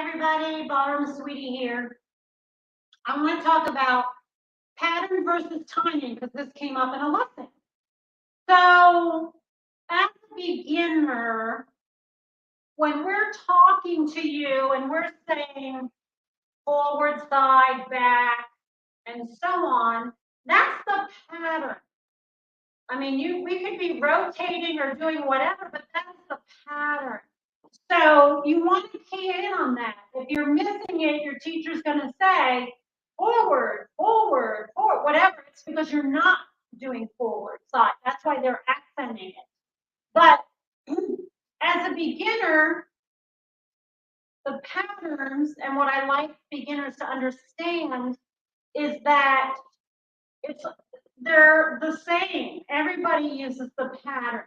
everybody, Ballroom Sweetie here. I want to talk about pattern versus timing because this came up in a lesson. So, as a beginner, when we're talking to you and we're saying forward, side, back, and so on, that's the pattern. I mean, we could be rotating or doing whatever, but that's the pattern. So you want to key in on that. If you're missing it, your teacher's going to say forward, forward, forward, whatever. It's because you're not doing forward side. That's why they're accenting it. But as a beginner, the patterns and what I like beginners to understand is that they're the same. Everybody uses the pattern.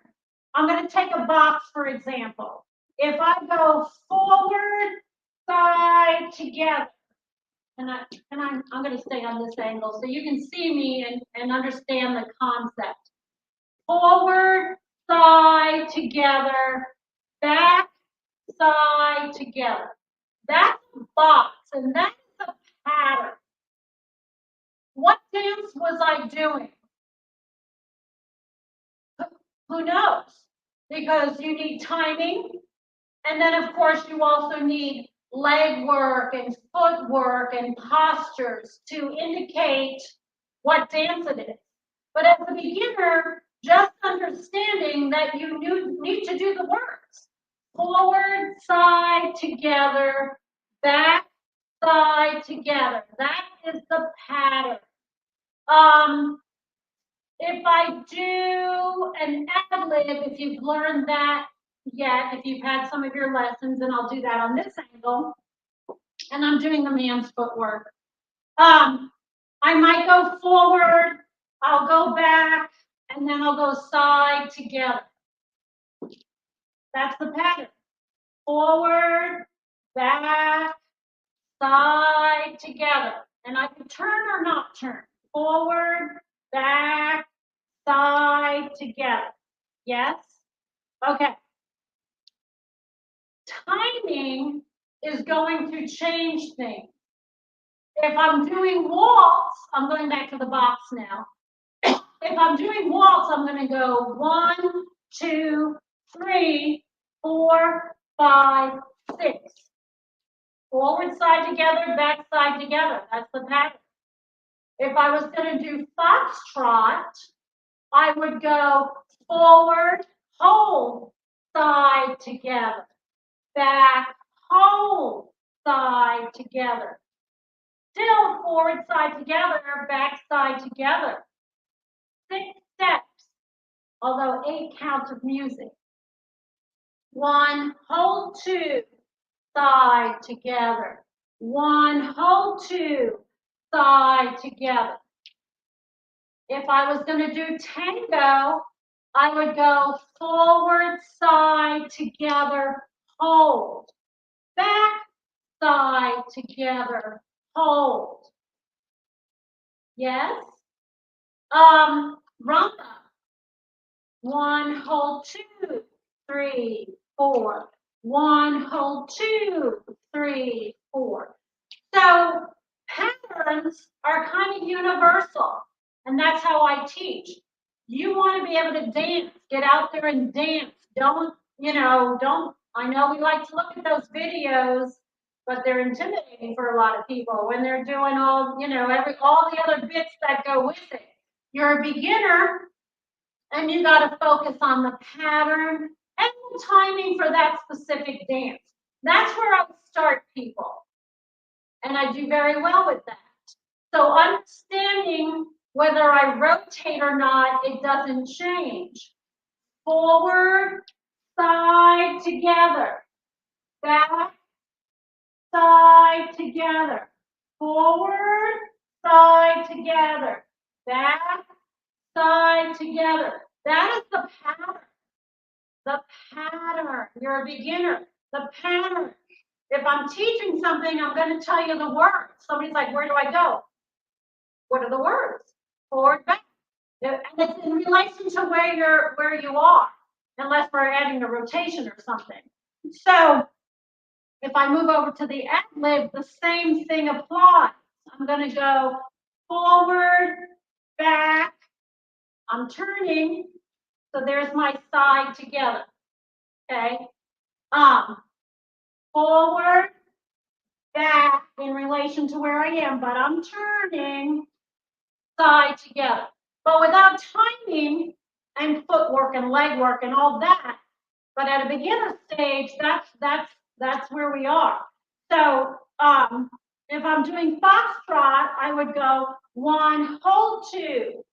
I'm going to take a box, for example. If I go forward, side, together, and I'm going to stay on this angle so you can see me and understand the concept. Forward, side, together, back, side, together. That's a box, and that's a pattern. What dance was I doing? Who knows? Because you need timing, and then of course you also need leg work and footwork and postures to indicate what dance it is. But as a beginner, just understanding that you need to do the words. Forward, side, together, back, side, together. That is the pattern. If I do an ad-lib, if you've learned that yet, if you've had some of your lessons, and I'll do that on this angle, and I'm doing the man's footwork. I might go forward, I'll go back, and then I'll go side together. That's the pattern. Forward, back, side together. And I can turn or not turn. Forward, back, side together. Yes? Okay. Timing is going to change things. If I'm doing waltz, I'm going back to the box now. If I'm doing waltz, I'm going to go 1, 2, 3, 4, 5, 6. Forward side together, back side together. That's the pattern. If I was going to do foxtrot, I would go forward, hold, side together, back, hold, side together. Still forward side together, back side together. 6 steps, although 8 counts of music. 1, hold 2, side together. 1, hold 2, side together. If I was going to do tango, I would go forward, side, together, hold. Back, side, together, hold. Yes? Rumba. 1, hold 2, 3, 4. 1, hold 2, 3, 4. So patterns are kind of universal. And that's how I teach. You want to be able to dance, get out there and dance. Don't, I know we like to look at those videos, but they're intimidating for a lot of people when they're doing all the other bits that go with it. You're a beginner and you got to focus on the pattern and the timing for that specific dance. That's where I start people. And I do very well with that. So understanding whether I rotate or not, it doesn't change. Forward, side, together. Back, side, together. Forward, side, together. Back, side, together. That is the pattern. The pattern. You're a beginner. The pattern. If I'm teaching something, I'm going to tell you the words. Somebody's like, where do I go? What are the words? Forward, back. And it's in relation to where you are, unless we're adding a rotation or something. So If I move over to the ad lib, the same thing applies. I'm going to go forward, back. I'm turning, so there's my side together. Okay. Forward, back in relation to where I am, but I'm turning side together. But without timing and footwork and leg work and all that, but at a beginner stage, that's where we are. So if I'm doing foxtrot, I would go 1, hold 2,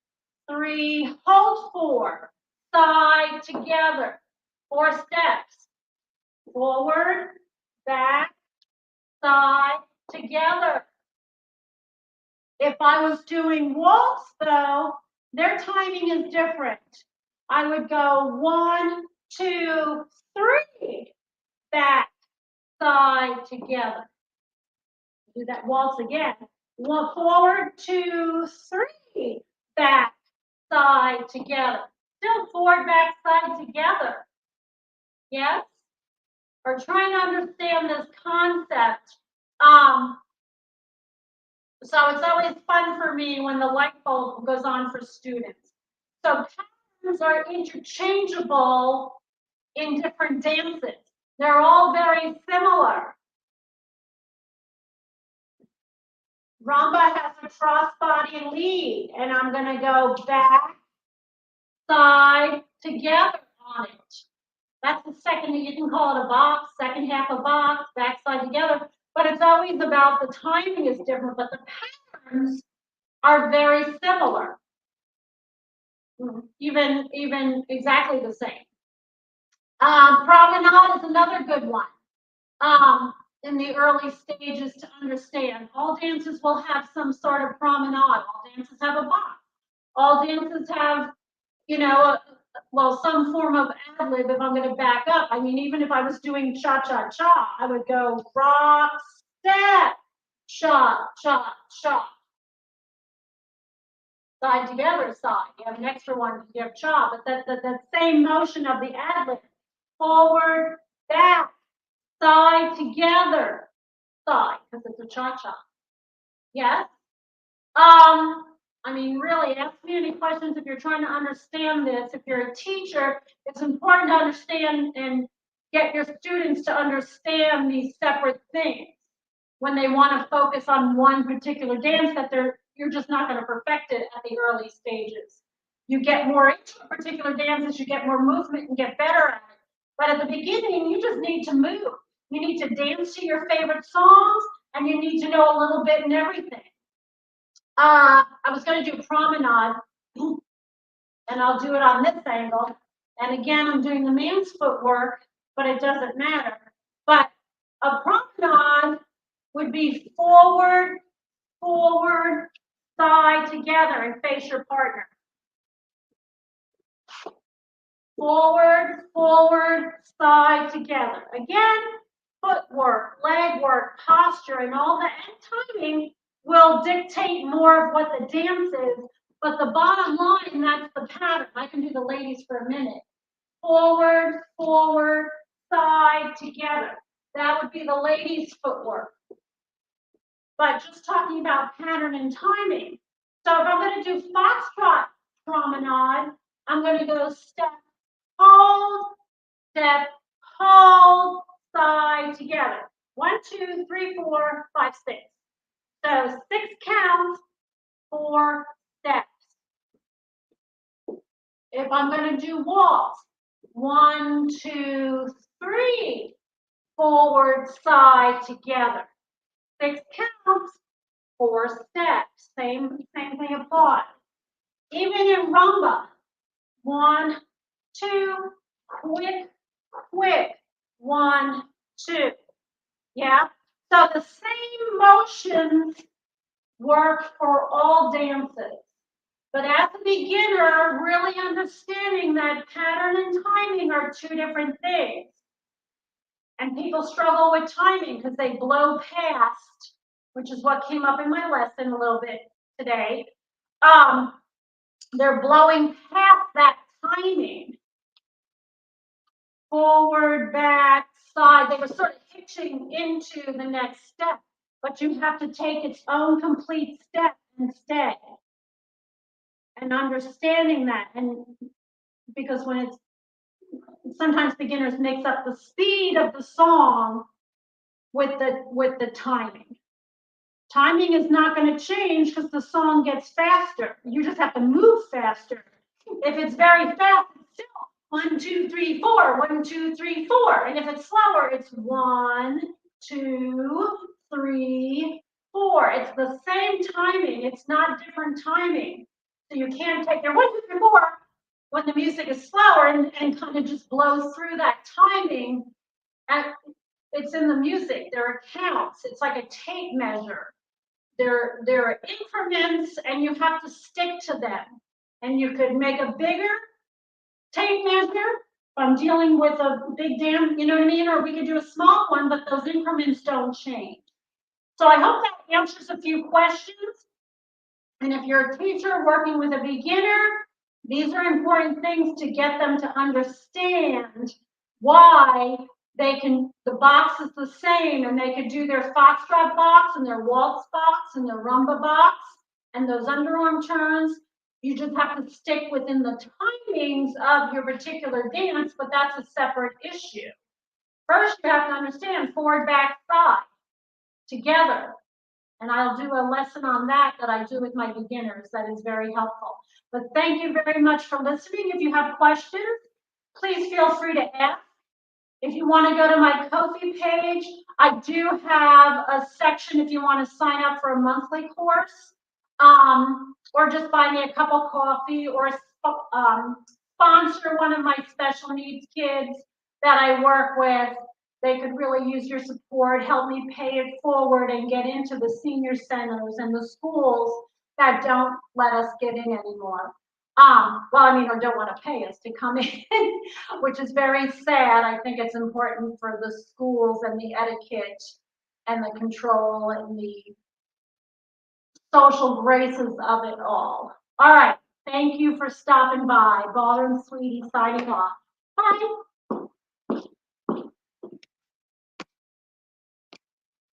3, hold 4, side together, 4 steps, forward, back, side together. If I was doing waltz though, their timing is different. I would go 1, 2, 3, back, side together. Do that waltz again. 1, forward, 2, 3, back, side together. Still forward, back, side together. Yes? We're trying to understand this concept. So it's always fun for me when the light bulb goes on for students. So patterns are interchangeable in different dances. They're all very similar. Rumba has a crossbody lead, and I'm going to go back, side, together on it. That's the second, you can call it a box, second half a box, back, side, together, but it's always about the timing is different, but the patterns are very similar. Even exactly the same. Promenade is another good one. In the early stages to understand. All dances will have some sort of promenade. All dances have a box. All dances have, you know, some form of ad lib if I'm going to back up. I mean, even if I was doing cha-cha-cha, I would go rock, step, cha-cha-cha. Side together, side. You have an extra one, you have cha, but that same motion of the ad lib. Forward, back, side together, side, because it's a cha-cha. Yes? I mean, really, ask me any questions if you're trying to understand this. If you're a teacher, it's important to understand and get your students to understand these separate things. When they want to focus on one particular dance that you're just not going to perfect it at the early stages. You get more into a particular dance as you get more movement and get better at it. But at the beginning, you just need to move. You need to dance to your favorite songs, and you need to know a little bit in everything. I was going to do promenade, and I'll do it on this angle. And again, I'm doing the man's footwork, but it doesn't matter. But a promenade would be forward, forward, side together, and face your partner. Forward, forward, side together. Again, footwork, leg work, posture, and all that, and timing will dictate more of what the dance is, but the bottom line, that's the pattern. I can do the ladies for a minute. Forward, forward, side, together. That would be the ladies' footwork. But just talking about pattern and timing. So if I'm going to do foxtrot promenade, I'm going to go step, hold, step, hold, side, together. 1, 2, 3, 4, 5, 6. So 6 counts, 4 steps. If I'm going to do waltz, 1, 2, 3, forward, side, together. 6 counts, 4 steps. Same thing applies. Even in rumba, 1, 2, quick, quick, 1, 2. Yeah. So the same motions work for all dances. But as a beginner, really understanding that pattern and timing are 2 different things. And people struggle with timing because they blow past, which is what came up in my lesson a little bit today. They're blowing past that timing. Forward, back, side. They were sort of pitching into the next step, but you have to take its own complete step and stay. And understanding that, and because when it's sometimes beginners mix up the speed of the song with the timing. Timing is not going to change because the song gets faster. You just have to move faster. If it's very fast, it's still 1, 2, 3, 4, 1, 2, 3, 4. And if it's slower, it's 1, 2, 3, 4. It's the same timing. It's not different timing. So you can't take your 1, 2, 3, 4 when the music is slower and kind of just blows through that timing. And it's in the music. There are counts. It's like a tape measure. There are increments, and you have to stick to them. And you could make a bigger tape measure if I'm dealing with a big dam, you know what I mean? Or we could do a small one, but those increments don't change. So I hope that answers a few questions. And if you're a teacher working with a beginner, these are important things to get them to understand why the box is the same, and they could do their foxtrot box and their waltz box and their rumba box and those underarm turns. You just have to stick within the timings of your particular dance, but that's a separate issue. First, you have to understand forward, back, side together. And I'll do a lesson on that I do with my beginners. That is very helpful. But thank you very much for listening. If you have questions, please feel free to ask. If you want to go to my Ko-fi page, I do have a section if you want to sign up for a monthly course, or just buy me a cup of coffee, or sponsor one of my special needs kids that I work with. They could really use your support, help me pay it forward and get into the senior centers and the schools that don't let us get in anymore. Or don't want to pay us to come in, which is very sad. I think it's important for the schools and the etiquette and the control and the social graces of it all. All right. Thank you for stopping by. Ballroom Sweetie signing off. Bye.